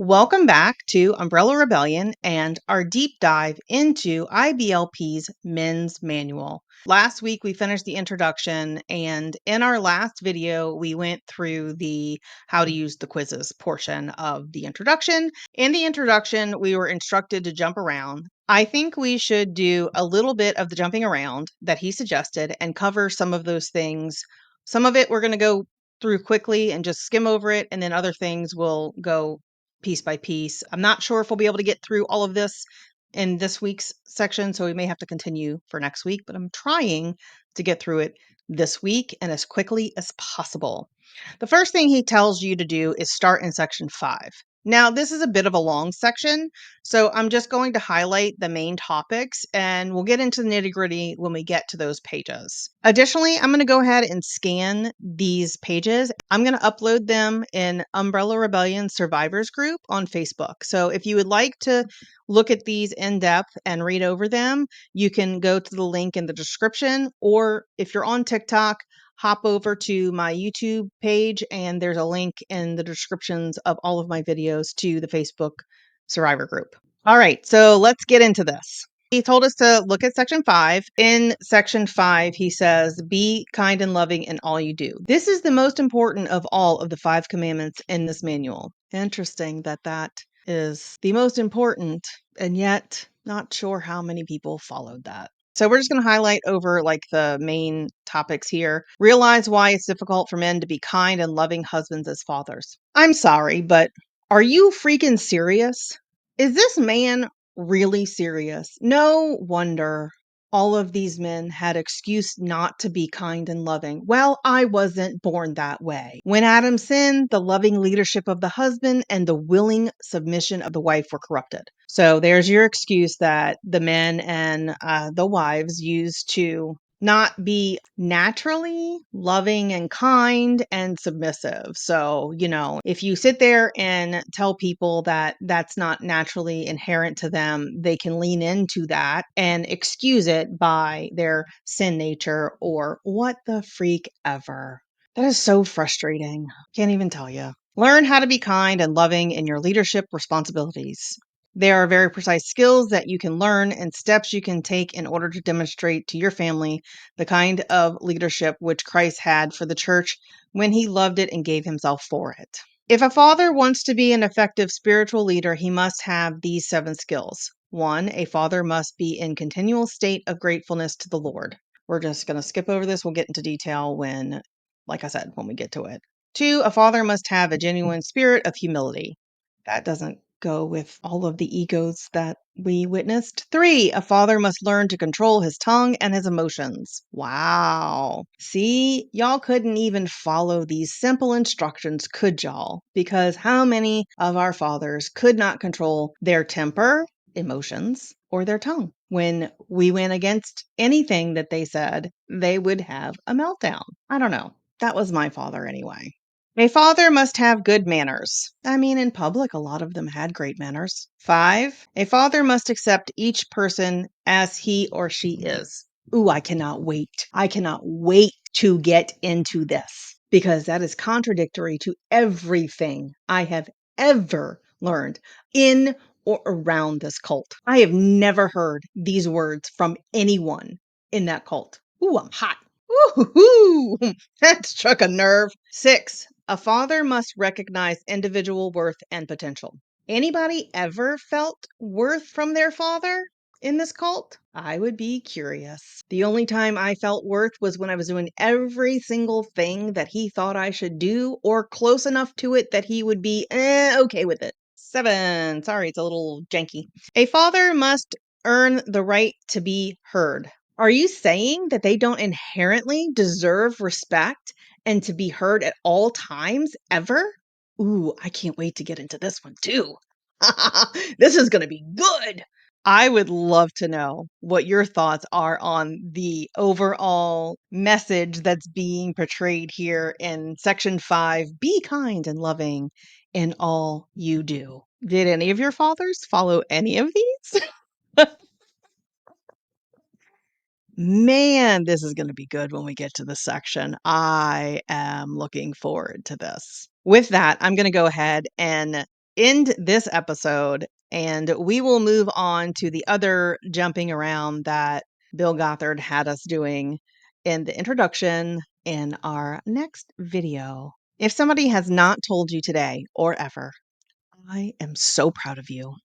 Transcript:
Welcome back to Umbrella Rebellion and our deep dive into IBLP's Men's Manual. Last week we finished the introduction, and in our last video we went through the how to use the quizzes portion of the introduction. In the introduction, we were instructed to jump around. I think we should do a little bit of the jumping around that he suggested and cover some of those things. Some of it we're going to go through quickly and just skim over it, and then other things will go piece by piece. I'm not sure if we'll be able to get through all of this in this week's section, so we may have to continue for next week, but I'm trying to get through it this week and as quickly as possible. The first thing he tells you to do is start in section 5. Now, this is a bit of a long section, so I'm just going to highlight the main topics and we'll get into the nitty-gritty when we get to those pages. Additionally, I'm going to go ahead and scan these pages. I'm going to upload them in Umbrella Rebellion Survivors group on Facebook. So if you would like to look at these in depth and read over them, you can go to the link in the description, or if you're on TikTok, hop over to my YouTube page and there's a link in the descriptions of all of my videos to the Facebook Survivor group. All right, so let's get into this. He told us to look at section 5. In section 5, he says, be kind and loving in all you do. This is the most important of all of the 5 commandments in this manual. Interesting that that is the most important, and yet not sure how many people followed that. So we're just going to highlight over like the main topics here. Realize why it's difficult for men to be kind and loving husbands as fathers. I'm sorry, but are you freaking serious? Is this man really serious? No wonder all of these men had excuse not to be kind and loving. Well, I wasn't born that way. When Adam sinned, the loving leadership of the husband and the willing submission of the wife were corrupted. So there's your excuse that the men and the wives used to not be naturally loving and kind and submissive. So, if you sit there and tell people that that's not naturally inherent to them, they can lean into that and excuse it by their sin nature or what the freak ever. That is so frustrating. Can't even tell you. Learn how to be kind and loving in your leadership responsibilities. There are very precise skills that you can learn and steps you can take in order to demonstrate to your family the kind of leadership which Christ had for the church when he loved it and gave himself for it. If a father wants to be an effective spiritual leader, he must have these 7 skills. 1, a father must be in continual state of gratefulness to the Lord. We're just going to skip over this. We'll get into detail when, like I said, when we get to it. 2, a father must have a genuine spirit of humility. That doesn't go with all of the egos that we witnessed. 3, a father must learn to control his tongue and his emotions. Wow. See, y'all couldn't even follow these simple instructions, could y'all? Because how many of our fathers could not control their temper, emotions, or their tongue? When we went against anything that they said, they would have a meltdown. I don't know. That was my father anyway. A father must have good manners. I mean, in public, a lot of them had great manners. 5, a father must accept each person as he or she is. Ooh, I cannot wait. I cannot wait to get into this because that is contradictory to everything I have ever learned in or around this cult. I have never heard these words from anyone in that cult. Ooh, I'm hot. Ooh, that struck a nerve. 6, a father must recognize individual worth and potential. Anybody ever felt worth from their father in this cult? I would be curious. The only time I felt worth was when I was doing every single thing that he thought I should do or close enough to it that he would be okay with it. 7, sorry, it's a little janky. A father must earn the right to be heard. Are you saying that they don't inherently deserve respect and to be heard at all times ever? Ooh, I can't wait to get into this one too. This is going to be good. I would love to know what your thoughts are on the overall message that's being portrayed here in section 5. Be kind and loving in all you do. Did any of your fathers follow any of these? Man, this is going to be good when we get to this section. I am looking forward to this. With that, I'm going to go ahead and end this episode and we will move on to the other jumping around that Bill Gothard had us doing in the introduction in our next video. If somebody has not told you today or ever, I am so proud of you.